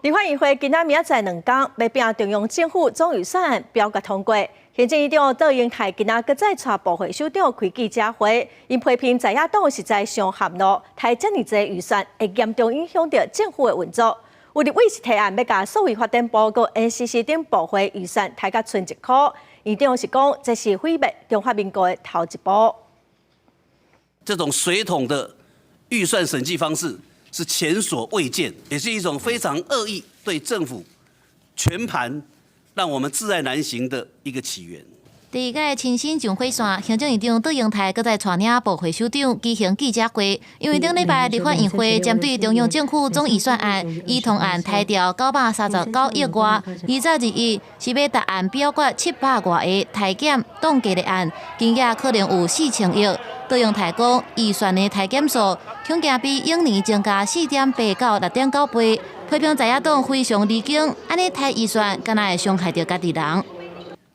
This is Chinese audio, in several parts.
立法院会今仔明仔载2天，要并中央政府总预算案表决通过。行政院长杜英泰今仔搁再带部会首长开记者会，因批评在野党实在上含怒，太遮尔济预算会严重影响到政府的运作。有立委是提案要甲所谓发展部、和 NCC 等部会预算抬甲剩1块，院长是讲这是毁灭中华民国的头一步。这种水桶的预算审计方式是前所未见，也是一种非常恶意对政府全盘让我们自爱难行的一个起源。第二届亲信上火线，行政院长杜英泰搁再带领部会首长举行记者会，因为顶礼拜立法院会针对中央政府总预算案，以同案抬调939亿外，22亿是要答案表决700外个台检冻结的案，金额可能有4000亿。杜英泰讲，预算的台检数恐惊比永年增加4.8到6.9倍，批评在野党非常离经，安尼抬预算敢若会伤害到家己人。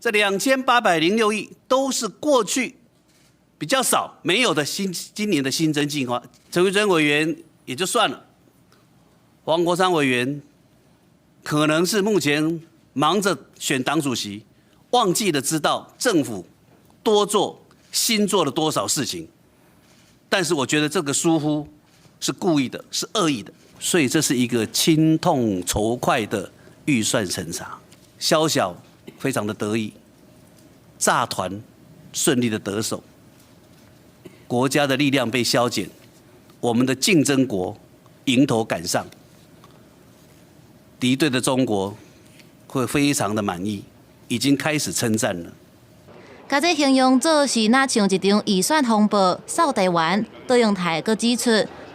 这2806亿都是过去比较少没有的今年的新增计划。陈慧珍委员也就算了，黄国昌委员可能是目前忙着选党主席，忘记了知道政府多做新做了多少事情。但是我觉得这个疏忽是故意的，是恶意的，所以这是一个轻痛仇快的预算审查。宵小非常的得意，炸团顺利的得手，国家的力量被削减，我们的竞争国迎头赶上，敌对的中国会非常的满意，已经开始称赞了。甲这形容做是若像一场预算风暴扫台湾。杜英泰阁指出，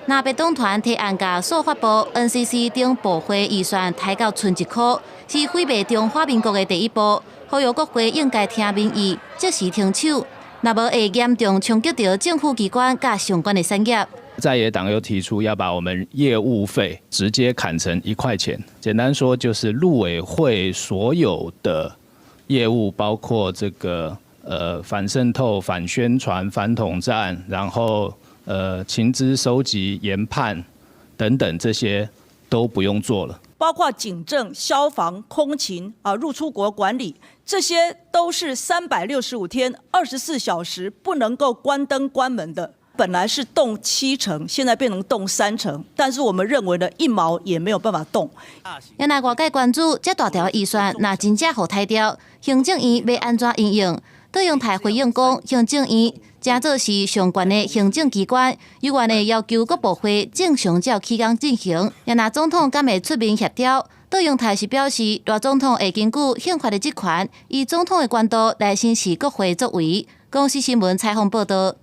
若别党团提案甲数发部、NCC 等部会预算抬到剩1块，是毁灭中华民国的第一步。呼吁国会应该听民意，即时停手，若无会严重冲击到政府机关甲相关的产业。在野党又提出要把我们业务费直接砍成1块钱，简单说就是陆委会所有的业务，包括这个反渗透、反宣传、反统战，然后情资收集、研判等等，这些都不用做了。包括警政、消防、空勤入出国管理，这些都是365天、24小时不能够关灯关门的。本来是动7成，现在变成动3成，但是我们认为呢，1毛也没有办法动。原来外界关注这大条预算，若真正互抬掉，行政院要安怎运用？杜英泰回应讲，行政院正做是上悬的行政机关，有权的要求各部会正常照期间进行。若那总统敢会出面协调？杜英泰是表示，大总统会根据宪法的职权，以总统的监督来行使国会作为。公司新闻采访报道。